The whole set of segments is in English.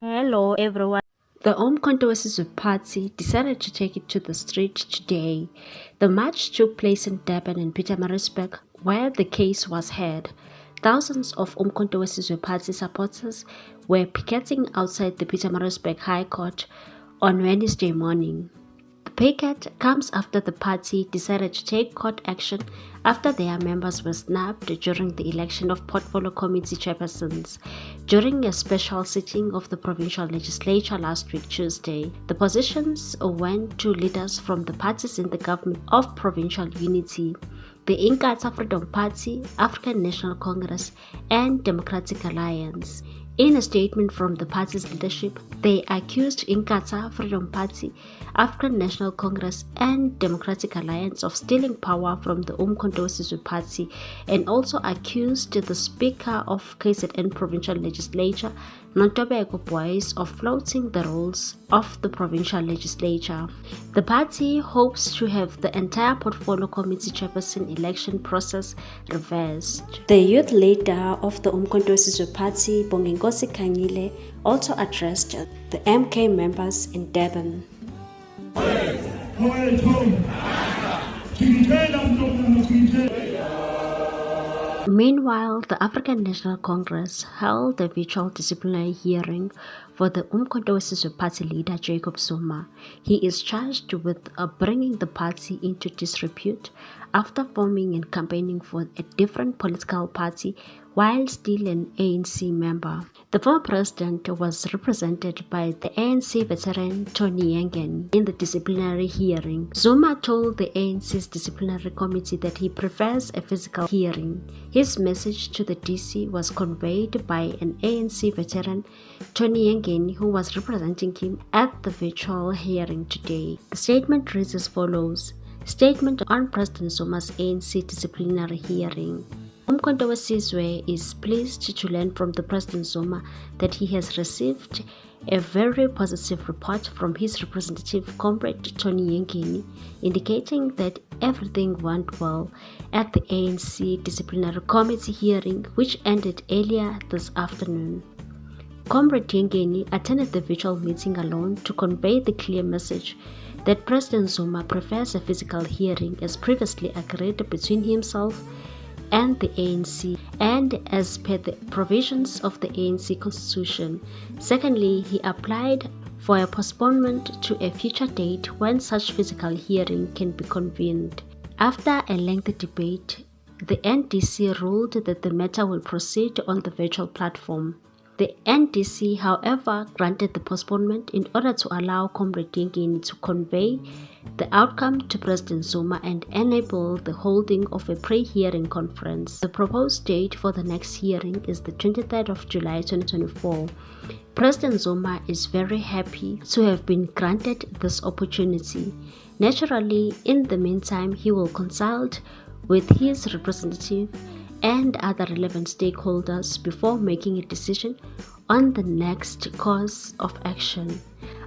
Hello everyone. The inKZN party decided to take it to the street today. The march took place in Durban and Pietermaritzburg, where the case was heard. Thousands of inKZN party supporters were picketing outside the Pietermaritzburg High Court on Wednesday morning. The picket comes after the party decided to take court action after their members were snapped during the election of portfolio committee chairpersons during a special sitting of the provincial legislature last week Tuesday. The positions went to leaders from the parties in the government of provincial unity, the inKZN Freedom Party, African National Congress, and Democratic Alliance. In a statement from the party's leadership, they accused inKZN Freedom Party, African National Congress, and Democratic Alliance of stealing power from the inKZN party, and also accused the Speaker of KZN Provincial Legislature, Nontobeko Boys, of flouting the rules of the provincial legislature. The party hopes to have the entire portfolio committee chairperson election process reversed. The youth leader of the inKZN party, Bonginkosi Kanyile, also addressed the MK members in Durban. Meanwhile, the African National Congress held a virtual disciplinary hearing for the inKZN party leader Jacob Zuma. He is charged with bringing the party into disrepute after forming and campaigning for a different political party while still an ANC member. The former president was represented by the ANC veteran Tony Yangen in the disciplinary hearing. Zuma told the ANC's disciplinary committee that he prefers a physical hearing. His message to the DC was conveyed by an ANC veteran, Tony Yangen, who was representing him at the virtual hearing today. The statement reads as follows: Statement on President Zuma's ANC disciplinary hearing. inKZN is pleased to learn from the President Zuma that he has received a very positive report from his representative, Comrade Tony Yengeni, indicating that everything went well at the ANC disciplinary committee hearing, which ended earlier this afternoon. Comrade Yengeni attended the virtual meeting alone to convey the clear message that President Zuma prefers a physical hearing as previously agreed between himself and the ANC, and as per the provisions of the ANC constitution. Secondly, he applied for a postponement to a future date when such physical hearing can be convened. After a lengthy debate, the NDC ruled that the matter will proceed on the virtual platform. The NDC, however, granted the postponement in order to allow Comrade Yengeni to convey the outcome to President Zuma and enable the holding of a pre-hearing conference. The proposed date for the next hearing is the 23rd of July 2024. President Zuma is very happy to have been granted this opportunity. Naturally, in the meantime, he will consult with his representative and other relevant stakeholders before making a decision on the next course of action.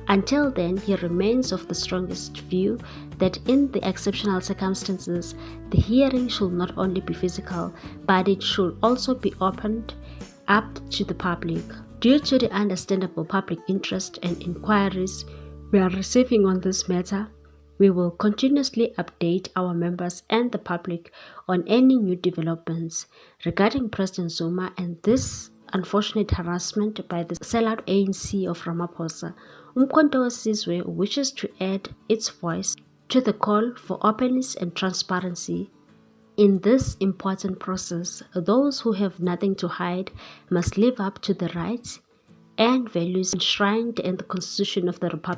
Until then, he remains of the strongest view that in the exceptional circumstances, the hearing should not only be physical, but it should also be opened up to the public. Due to the understandable public interest and inquiries we are receiving on this matter, we will continuously update our members and the public on any new developments regarding President Zuma and this unfortunate harassment by the sellout ANC of Ramaphosa. inKZN wishes to add its voice to the call for openness and transparency in this important process. Those who have nothing to hide must live up to the rights and values enshrined in the Constitution of the Republic